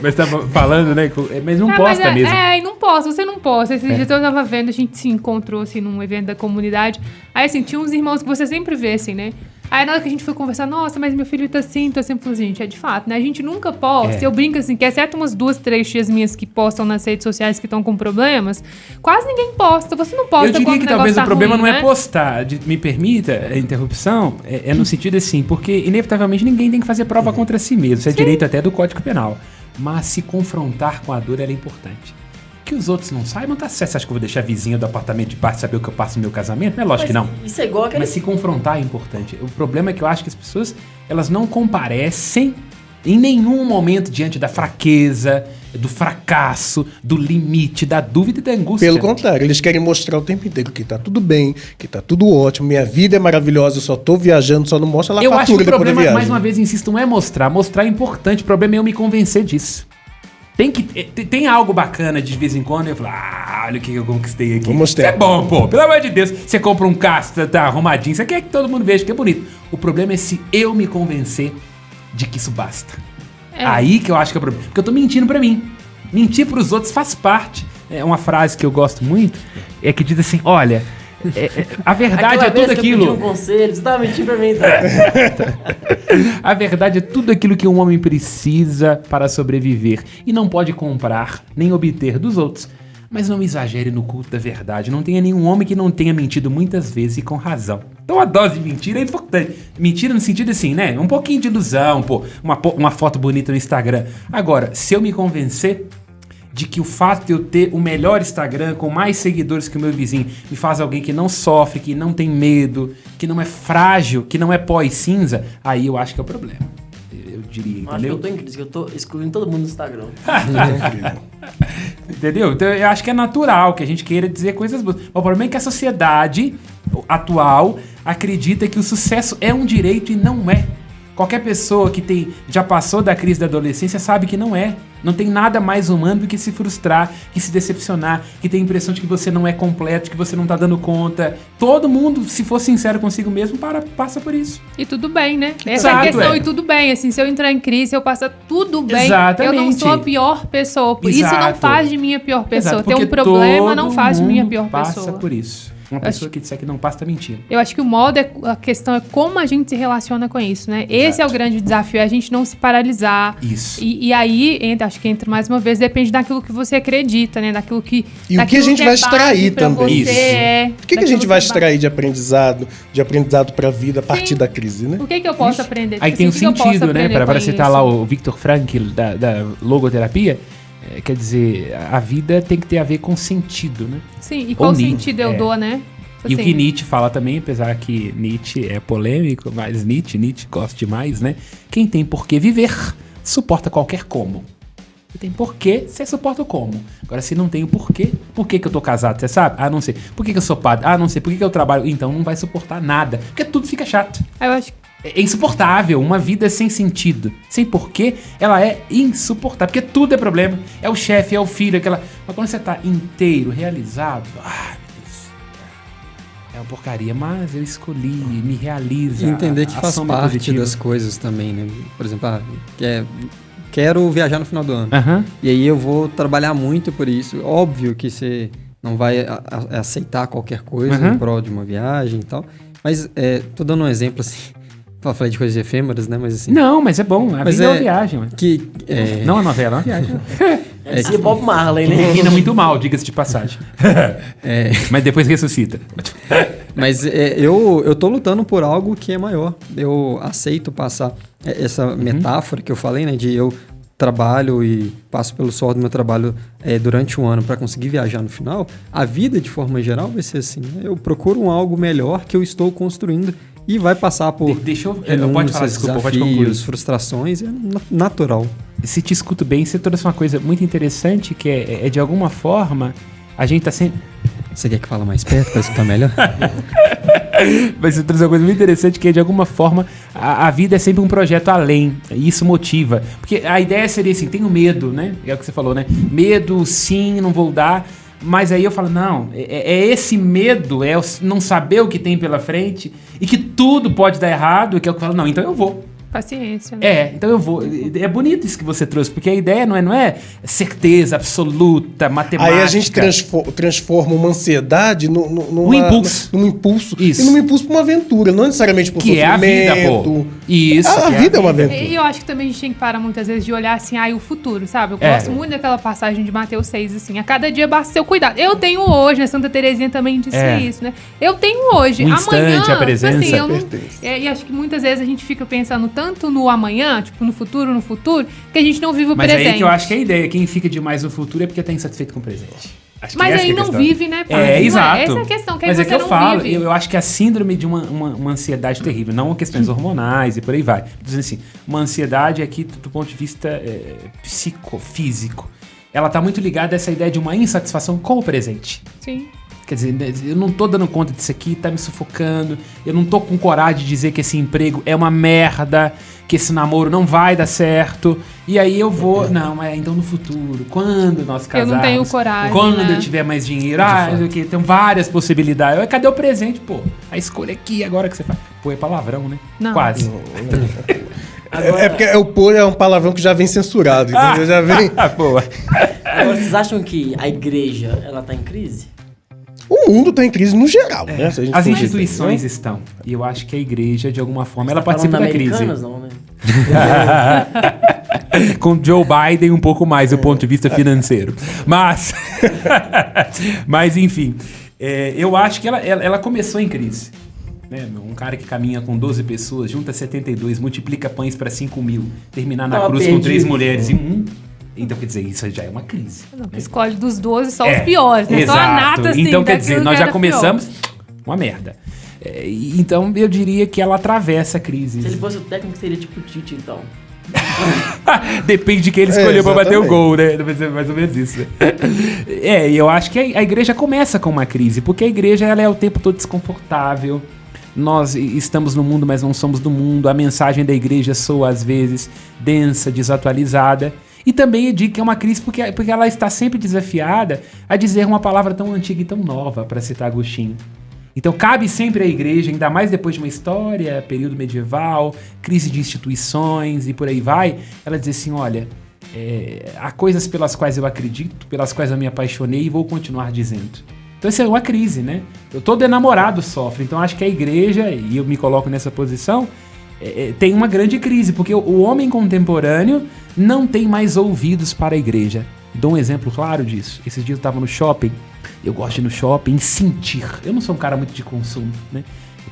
Mas tava falando, né? Mas não posta mesmo. E não posta, você não posta. Esses dias eu tava vendo, a gente se encontrou, assim, num evento da comunidade. Aí, assim, tinha uns irmãos que você sempre vê, assim, né? Aí, na hora que a gente foi conversar, nossa, mas meu filho tá assim, então eu sempre falo, gente, é de fato, né? A gente nunca posta. Eu brinco, assim, que exceto umas 2, 3 tias minhas que postam nas redes sociais que estão com problemas, quase ninguém posta. Você não posta. Eu diria que talvez o problema ruim, não né? é postar. Me permita a interrupção, é no sentido assim, porque inevitavelmente ninguém tem que fazer prova contra si mesmo. Isso é direito até do Código Penal. Mas se confrontar com a dor, ela é importante. Que os outros não saibam, tá certo. Você acha que eu vou deixar a vizinha do apartamento de baixo saber o que eu passo no meu casamento? Não é lógico que não. Isso é igual aquele... Mas se confrontar é importante. O problema é que eu acho que as pessoas, elas não comparecem em nenhum momento diante da fraqueza, do fracasso, do limite, da dúvida e da angústia. Pelo contrário, eles querem mostrar o tempo inteiro que tá tudo bem, que tá tudo ótimo, minha vida é maravilhosa, eu só tô viajando, só não mostra lá a Eu acho que fatura o depois da problema, viagem. mais uma vez, insisto, não é mostrar. Mostrar é importante. O problema é eu me convencer disso. Tem algo bacana de vez em quando eu falo, olha o que eu conquistei aqui. Vou mostrar. Isso é bom, pô. Pelo amor de Deus. Você compra um carro, tá arrumadinho. Você quer que todo mundo veja que é bonito. O problema é se eu me convencer de que isso basta. Aí que eu acho que é o problema. Porque eu tô mentindo pra mim. Mentir pros outros faz parte. É uma frase que eu gosto muito, é que diz assim, olha... a verdade é tudo aquilo. Que eu pedi um conselho, você tava mentindo pra mim, então. A verdade é tudo aquilo que um homem precisa para sobreviver e não pode comprar nem obter dos outros. Mas não exagere no culto da verdade. Não tenha nenhum homem que não tenha mentido muitas vezes e com razão. Então a dose de mentira é importante. Mentira no sentido assim, né? Um pouquinho de ilusão, pô, uma foto bonita no Instagram. Agora, se eu me convencer de que o fato de eu ter o melhor Instagram com mais seguidores que o meu vizinho me faz alguém que não sofre, que não tem medo, que não é frágil, que não é pó e cinza, aí eu acho que é o problema. Eu diria, entendeu? Acho que eu tô em crise, que eu tô excluindo todo mundo no Instagram. Entendeu? Então eu acho que é natural que a gente queira dizer coisas boas. O problema é que a sociedade atual acredita que o sucesso é um direito e não é. Qualquer pessoa que já passou da crise da adolescência sabe que não é. Não tem nada mais humano do que se frustrar, que se decepcionar, que ter a impressão de que você não é completo, que você não tá dando conta. Todo mundo, se for sincero consigo mesmo, passa por isso. E tudo bem, né? Essa é a questão, e tudo bem. Assim, se eu entrar em crise, se eu passar tudo bem, Exatamente. eu não sou a pior pessoa. Isso não faz de mim a pior pessoa. Exato, ter um problema não faz de mim a pior pessoa. Passa por isso. Uma pessoa que disser que não passa tá mentindo. Eu acho que o modo, a questão é como a gente se relaciona com isso, né? Exato. Esse é o grande desafio, é a gente não se paralisar. Isso. E aí, acho que entra mais uma vez, depende daquilo que você acredita, né? Daquilo que... E o que a gente vai extrair também. Isso. O que a gente vai extrair de aprendizado para a vida a partir da crise, né? O que eu posso aprender? Aí tem um sentido, né? Para citar lá o Viktor Frankl da logoterapia, quer dizer, a vida tem que ter a ver com sentido, né? Sim, e qual sentido eu dou, né? E o que Nietzsche fala também, apesar que Nietzsche é polêmico, mas Nietzsche gosta demais, né? Quem tem por que viver, suporta qualquer como. Você tem porquê, você suporta o como. Agora, se não tem o porquê, por que eu tô casado, você sabe? Ah, não sei. Por que eu sou padre? Ah, não sei. Por que eu trabalho? Então não vai suportar nada, porque tudo fica chato. Eu acho É insuportável, uma vida sem sentido, sem porquê, ela é insuportável, porque tudo é problema, é o chefe, é o filho, aquela... Mas quando você tá inteiro, realizado, meu Deus, é uma porcaria, mas eu escolhi, me realiza. E entender que faz parte das coisas também, né? Por exemplo, quero viajar no final do ano, e aí eu vou trabalhar muito por isso, óbvio que você não vai aceitar qualquer coisa em prol de uma viagem e tal, mas tô dando um exemplo assim... Falei de coisas efêmeras, né? Mas assim... Não, mas é bom. A vida é uma viagem. Mano. Não a novela, é uma viagem. É Bob Marley, né? Termina muito mal, diga-se de passagem. Mas depois ressuscita. Mas eu tô lutando por algo que é maior. Eu aceito passar essa metáfora que eu falei, né? De eu trabalho e passo pelo suor do meu trabalho durante um ano para conseguir viajar no final, a vida, de forma geral, vai ser assim. Né? Eu procuro algo melhor que eu estou construindo e vai passar por pode falar, desculpa, pode concluir. desafios, frustrações, é natural. Se te escuto bem, você trouxe uma coisa muito interessante, que é de alguma forma, a gente tá sempre... Você quer que fale mais perto para escutar melhor? Mas você trouxe uma coisa muito interessante, que é de alguma forma, a vida é sempre um projeto além, e isso motiva. Porque a ideia seria assim, tenho medo, né? É o que você falou, né? Medo, sim, não vou dar... Mas aí eu falo, não, é esse medo, é não saber o que tem pela frente e que tudo pode dar errado, que é o que eu falo, não, então eu vou. Paciência. Né? Então eu vou. É bonito isso que você trouxe, porque a ideia não é certeza absoluta, matemática. Aí a gente transforma uma ansiedade num impulso. Num impulso. Isso. E num impulso pra uma aventura, não necessariamente pra um que sofrimento. É a vida, pô. Isso. A vida é uma aventura. E eu acho que também a gente tem que parar muitas vezes de olhar assim, o futuro, sabe? Eu gosto muito daquela passagem de Mateus 6, assim, a cada dia basta seu cuidado. Eu tenho hoje, né? Santa Teresinha também disse isso, né? Eu tenho hoje. Amanhã, instante, a presença. Assim, e acho que muitas vezes a gente fica pensando tanto no amanhã, tipo, no futuro, que a gente não vive o presente. Mas aí que eu acho que é a ideia, quem fica demais no futuro é porque tá insatisfeito com o presente. Mas aí não vive, né? Exato. Essa é a questão, que aí mas você é que eu não falo, vive. eu acho que a síndrome de uma ansiedade terrível, não questões hormonais e por aí vai. Dizendo assim, uma ansiedade aqui do ponto de vista psicofísico, ela tá muito ligada a essa ideia de uma insatisfação com o presente. Sim. Quer dizer, eu não tô dando conta disso aqui, tá me sufocando, eu não tô com coragem de dizer que esse emprego é uma merda, que esse namoro não vai dar certo, e aí eu vou, então no futuro, quando nós casarmos, eu não tenho coragem, quando né? eu tiver mais dinheiro, tem várias possibilidades, cadê o presente, pô? A escolha aqui, agora que você faz. Pô, é palavrão, né? Não. Quase. Agora... É porque é um palavrão que já vem censurado, entendeu? Já vem... Boa. Agora, vocês acham que a igreja, ela tá em crise? O mundo está em crise no geral, né? Se a gente As for instituições ver, estão. E eu acho que a igreja, de alguma forma, ela Tá participa falando da crise. Americanas, não, né? Com Joe Biden um pouco mais do ponto de vista financeiro. Mas enfim, eu acho que ela começou em crise. Né? Um cara que caminha com 12 pessoas, junta 72, multiplica pães para 5.000, terminar na cruz com 3 mulheres e então, quer dizer, isso já é uma crise. Não, né? Escolhe dos 12 só os piores, né? Exato. Só a nata, assim. Então, quer dizer, nós já começamos pior. uma merda. Então, eu diria que ela atravessa a crise. Se ele fosse o técnico, seria tipo o Tite, então. Depende de quem ele escolheu pra bater o gol, né? Deve ser mais ou menos isso. E eu acho que a igreja começa com uma crise, porque a igreja ela é o tempo todo desconfortável. Nós estamos no mundo, mas não somos do mundo. A mensagem da igreja soa, às vezes, densa, desatualizada. E também eu digo que é uma crise porque ela está sempre desafiada a dizer uma palavra tão antiga e tão nova, para citar Agostinho. Então cabe sempre à igreja, ainda mais depois de uma história, período medieval, crise de instituições e por aí vai, ela diz assim, olha, há coisas pelas quais eu acredito, pelas quais eu me apaixonei e vou continuar dizendo. Então isso é uma crise, né? Todo enamorado sofre, então acho que a igreja, e eu me coloco nessa posição, tem uma grande crise, porque o homem contemporâneo não tem mais ouvidos para a igreja. Dou um exemplo claro disso. Esses dias eu estava no shopping, eu gosto de ir no shopping e sentir. Eu não sou um cara muito de consumo, né?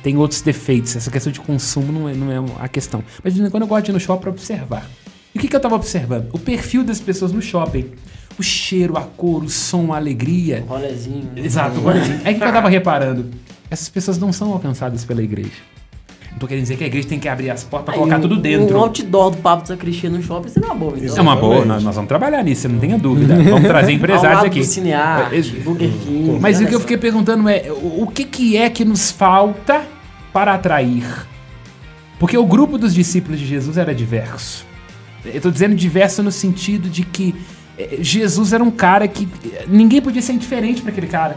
Tem outros defeitos, essa questão de consumo não é a questão. Mas de vez em quando eu gosto de ir no shopping para observar. E o que eu estava observando? O perfil das pessoas no shopping. O cheiro, a cor, o som, a alegria. O rolezinho. Exato, o rolezinho. Aí o que eu estava reparando? Essas pessoas não são alcançadas pela igreja. Não tô querendo dizer que a igreja tem que abrir as portas pra colocar tudo dentro. Um outdoor do Papo de Sacristia no shopping seria uma boa. Então. É uma boa, nós vamos trabalhar nisso, você não tenha dúvida. Vamos trazer empresários Ao lado aqui. do Cinearte, Burger King. Mas o que eu fiquei perguntando é, o que é que nos falta para atrair? Porque o grupo dos discípulos de Jesus era diverso. Eu tô dizendo diverso no sentido de que Jesus era um cara que ninguém podia ser indiferente para aquele cara.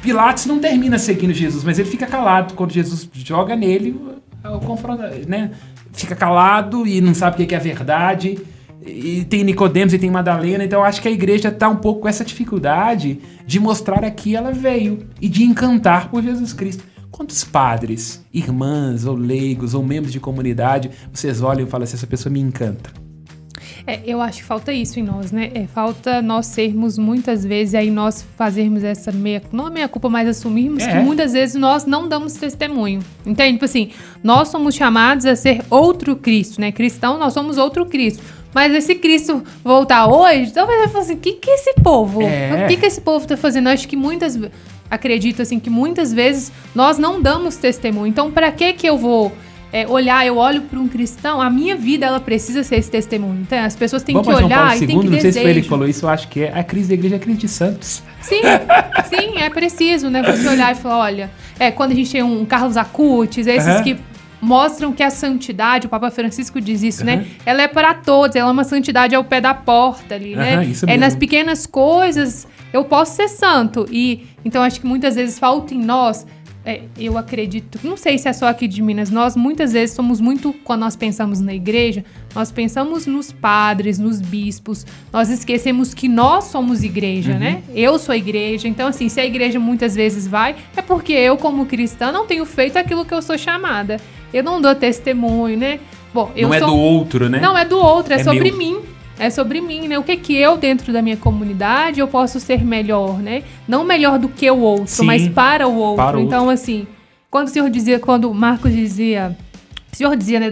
Pilatos não termina seguindo Jesus, mas ele fica calado. Quando Jesus joga nele, o confronto, né? Fica calado e não sabe o que é a verdade. E tem Nicodemos e tem Madalena. Então eu acho que a igreja está um pouco com essa dificuldade de mostrar a que ela veio e de encantar por Jesus Cristo. Quantos padres, irmãs ou leigos ou membros de comunidade vocês olham e falam assim, essa pessoa me encanta? Eu acho que falta isso em nós, né? Falta nós sermos muitas vezes, aí nós fazermos essa não a meia-culpa, mas assumirmos que muitas vezes nós não damos testemunho. Entende? Tipo assim, nós somos chamados a ser outro Cristo, né? Cristão, nós somos outro Cristo. Mas se Cristo voltar hoje, talvez vai falar assim, o que esse povo? O que esse povo tá fazendo? Eu acho que acredito assim, que muitas vezes nós não damos testemunho. Então, para que eu vou olhar, eu olho para um cristão, a minha vida, ela precisa ser esse testemunho. Então, as pessoas têm que olhar e têm que não sei se foi ele que falou isso, eu acho que a crise da igreja é a crise de santos. Sim, é preciso, né? Você olhar e falar, olha, quando a gente tem um Carlos Acutis, esses que mostram que a santidade, o Papa Francisco diz isso, né? Ela é para todos, ela é uma santidade ao pé da porta ali, né? Isso mesmo. Nas pequenas coisas eu posso ser santo. E então acho que muitas vezes falta em nós, eu acredito, não sei se é só aqui de Minas, nós muitas vezes somos muito, quando nós pensamos na igreja, nós pensamos nos padres, nos bispos, nós esquecemos que nós somos igreja, né? Eu sou igreja, então assim, se a igreja muitas vezes vai, é porque eu como cristã não tenho feito aquilo que eu sou chamada. Eu não dou testemunho, né? Bom, não é do outro, né? Não é do outro, é sobre meu. mim. É sobre mim, né? O que eu, dentro da minha comunidade, eu posso ser melhor, né? Não melhor do que o outro, Sim, mas para o outro. para o Então, outro. assim, quando o Marcos dizia... O senhor dizia, né,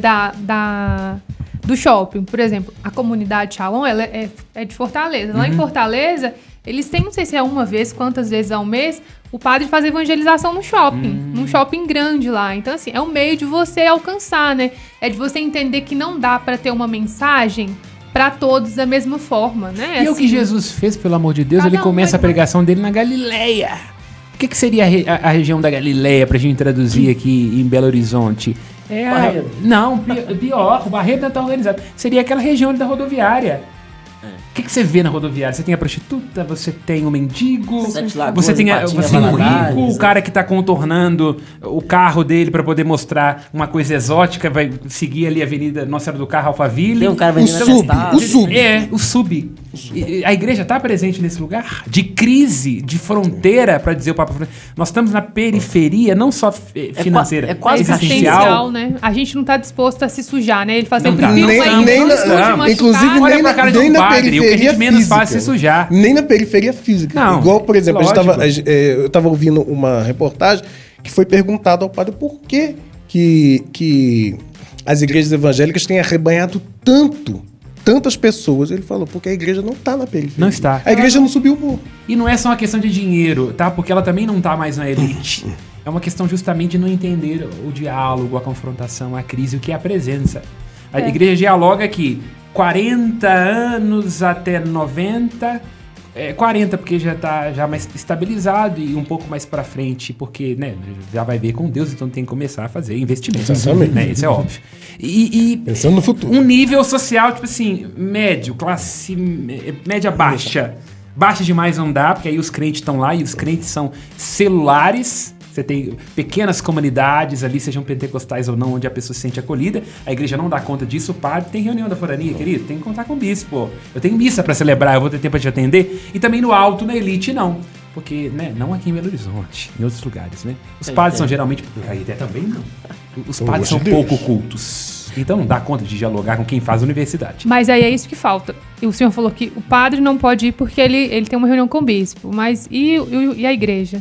do shopping, por exemplo, a comunidade Shalom, ela é de Fortaleza. Lá em Fortaleza, eles têm, não sei se é uma vez, quantas vezes ao mês, o padre faz evangelização no shopping, num shopping grande lá. Então, assim, é um meio de você alcançar, né? É de você entender que não dá para ter uma mensagem para todos da mesma forma, né? E o que Jesus fez, pelo amor de Deus, ele começa a pregação dele na Galileia. O que seria a região da Galileia pra gente traduzir aqui em Belo Horizonte? Barreiro. Não, pior, o Barreiro não tá organizado. Seria aquela região ali da rodoviária. O que você vê na rodoviária? Você tem a prostituta, você tem o mendigo, Sete Lagoas, você tem Ipatinga, o rico, Valadares, o cara que tá contornando o carro dele pra poder mostrar uma coisa exótica, vai seguir ali a Avenida Nossa Senhora do Carro, Alphaville. Tem um cara O vendendo sub, atestado. o sub. O sub. E a igreja está presente nesse lugar de crise, de fronteira, para dizer o Papa Francisco. Nós estamos na periferia, não só financeira, é quase existencial. né? A gente não tá disposto a se sujar, né? Ele fala assim, Não eu tá. prefiro Nem- sair nem no na- sujo, não, machucado. inclusive Olha nem pra cara de nem um na padre, o que a periferia gente menos faz é se física. sujar. Nem na periferia física. Não, Igual, por exemplo, lógico. eu estava ouvindo uma reportagem que foi perguntado ao padre por que as igrejas evangélicas têm arrebanhado tantas pessoas. Ele falou, porque a igreja não está na periferia. Não está. A igreja não subiu o morro. E não é só uma questão de dinheiro, tá? Porque ela também não tá mais na elite. É uma questão justamente de não entender o diálogo, a confrontação, a crise, o que é a presença. A igreja dialoga que 40 anos até 90... 40 porque já tá mais estabilizado e um pouco mais pra frente, porque, né, já vai ver com Deus, então tem que começar a fazer investimentos. Exatamente. Né? Isso é óbvio. E Pensando no futuro. um nível social, tipo assim, médio, classe média baixa. Baixa demais não dá, porque aí os crentes estão lá e os crentes são celulares. Você tem pequenas comunidades ali, sejam pentecostais ou não, onde a pessoa se sente acolhida. A igreja não dá conta disso. O padre tem reunião da forania, querido. Tem que contar com o bispo. Eu tenho missa pra celebrar, eu vou ter tempo pra te atender. E também no alto, na elite, não. Porque, né, não aqui em Belo Horizonte, em outros lugares, né? Os padres são geralmente... Aí até também não. Os padres são de Deus. pouco cultos. Então não dá conta de dialogar com quem faz a universidade. Mas aí é isso que falta. E o senhor falou que o padre não pode ir porque ele tem uma reunião com o bispo. Mas e a igreja?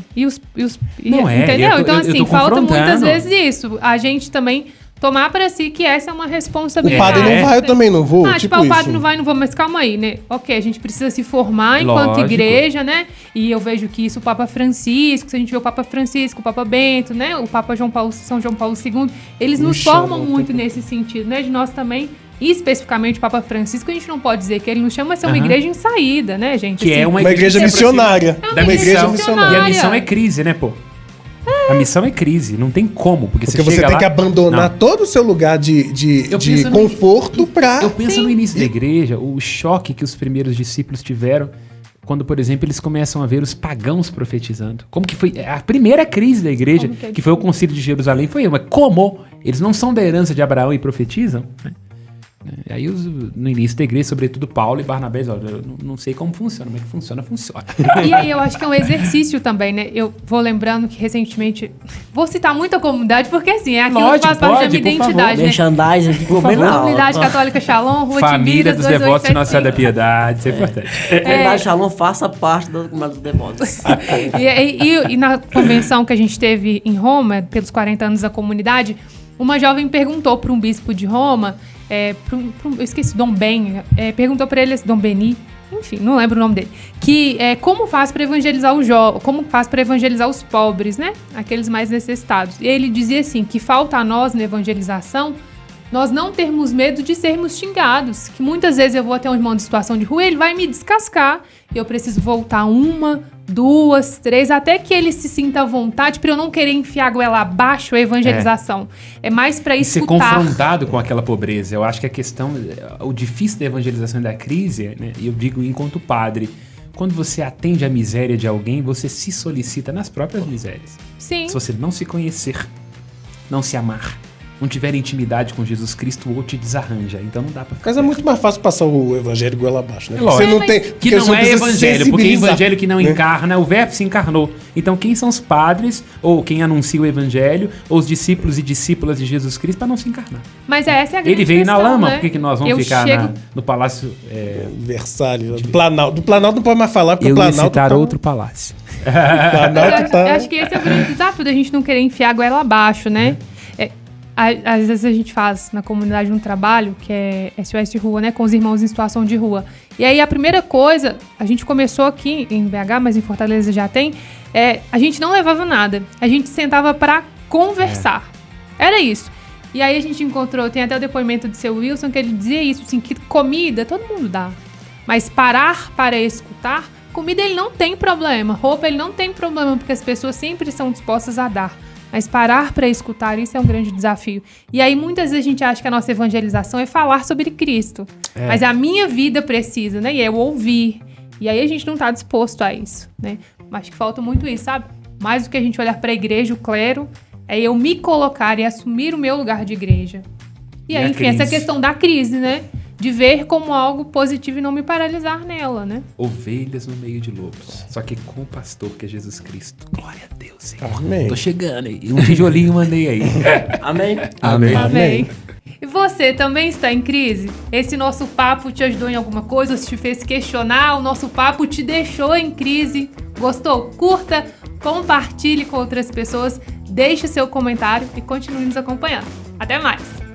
Não é, entendeu? eu tô- Então, eu assim, tô falta muitas confrontando. vezes isso. A gente também tomar pra si que essa é uma O responsabilidade. padre não vai, eu também não vou. Ah, tipo o isso. padre não vai, não vou, mas calma aí, né? Ok, a gente precisa se formar enquanto Lógico. igreja, né? E eu vejo que isso o Papa Francisco, se a gente vê o Papa Francisco, o Papa Bento, né? O Papa São João Paulo II, eles nos formam muito nesse sentido, né? De nós também, e especificamente o Papa Francisco, a gente não pode dizer que ele nos chama a ser uma igreja em saída, né, gente? Que é Assim, uma Uma igreja que se aproxima missionária. É uma Uma igreja igreja missionária. E a missão é crise, né, pô? A missão é crise, não tem como. Porque Porque você você chega tem lá, que abandonar Não. todo o seu lugar de Eu penso no- conforto pra... Eu penso no início da igreja, o choque que os primeiros discípulos tiveram quando, por exemplo, eles começam a ver os pagãos profetizando. Como que foi a primeira crise da igreja, Como que é que foi o concílio de Jerusalém, foi mas como? Eles não são da herança de Abraão e profetizam? Né? Aí no início da igreja, sobretudo Paulo e Barnabé, olha, eu não sei como funciona, mas que funciona. E aí eu acho que é um exercício também, né? Eu vou lembrando que recentemente... Vou citar muito a comunidade, porque assim, é aquilo Lógico, que faz parte da pode, minha por favor. identidade, né? Merchandising aqui por bem na alta. Comunidade Católica Shalom, Rua Família de dos Minas, devotos de Nossa Senhora da 2875. Piedade, isso é importante. Comunidade Shalom faça parte da comunidade dos devotos. E na convenção que a gente teve em Roma, pelos 40 anos da comunidade, uma jovem perguntou para um bispo de Roma eu esqueci, Dom Ben, perguntou para ele, esse Dom Beni, enfim, não lembro o nome dele, que como faz para evangelizar como faz para evangelizar os pobres, né? Aqueles mais necessitados. E ele dizia assim, que falta a nós na evangelização nós não termos medo de sermos xingados, que muitas vezes eu vou até um irmão de situação de rua e ele vai me descascar, e eu preciso voltar 1, 2, 3, até que ele se sinta à vontade, para eu não querer enfiar a goela abaixo a evangelização. É mais para escutar. Ser confrontado com aquela pobreza. Eu acho que a questão, o difícil da evangelização e da crise, né, e eu digo enquanto padre, quando você atende a miséria de alguém, você se solicita nas próprias misérias. Sim. Se você não se conhecer, não se amar, não tiver intimidade com Jesus Cristo, ou te desarranja. Então não dá pra ficar. Mas é muito mais fácil passar o evangelho goela abaixo, né? Lógico. Você não tem, Que não é evangelho, porque evangelho que não né? encarna, o verbo se encarnou. Então quem são os padres, ou quem anuncia o evangelho, ou os discípulos e discípulas de Jesus Cristo para não se encarnar? Mas essa é a grande Ele veio questão, na lama, né? por que nós vamos ficar no palácio... Versalhes, do Planalto. Do Planalto não pode mais falar, porque Eu o ia Planalto... citar outro palácio. Planalto Eu acho que esse é o grande desafio da gente não querer enfiar a goela abaixo, né? Às vezes a gente faz na comunidade um trabalho que é SOS de rua, né? Com os irmãos em situação de rua. E aí a primeira coisa, a gente começou aqui em BH, mas em Fortaleza já tem, a gente não levava nada. A gente sentava pra conversar. Era isso. E aí a gente encontrou, tem até o depoimento do seu Wilson, que ele dizia isso, assim, que comida todo mundo dá. Mas parar para escutar, comida ele não tem problema, roupa ele não tem problema, porque as pessoas sempre são dispostas a dar. Mas parar para escutar, isso é um grande desafio. E aí, muitas vezes, a gente acha que a nossa evangelização é falar sobre Cristo. Mas a minha vida precisa, né? E é eu ouvir. E aí, a gente não tá disposto a isso, né? Acho que falta muito isso, sabe? Mais do que a gente olhar para a igreja, o clero, é eu me colocar e assumir o meu lugar de igreja. E aí, enfim, essa questão da crise, né? De ver como algo positivo e não me paralisar nela, né? Ovelhas no meio de lobos. Só que com o pastor, que é Jesus Cristo. Glória a Deus, Senhor. Amém. Tô chegando aí. Um tijolinho mandei aí. Amém. Amém. Amém. E você também está em crise? Esse nosso papo te ajudou em alguma coisa? Ou te fez questionar? O nosso papo te deixou em crise? Gostou? Curta, compartilhe com outras pessoas, deixe seu comentário e continue nos acompanhando. Até mais!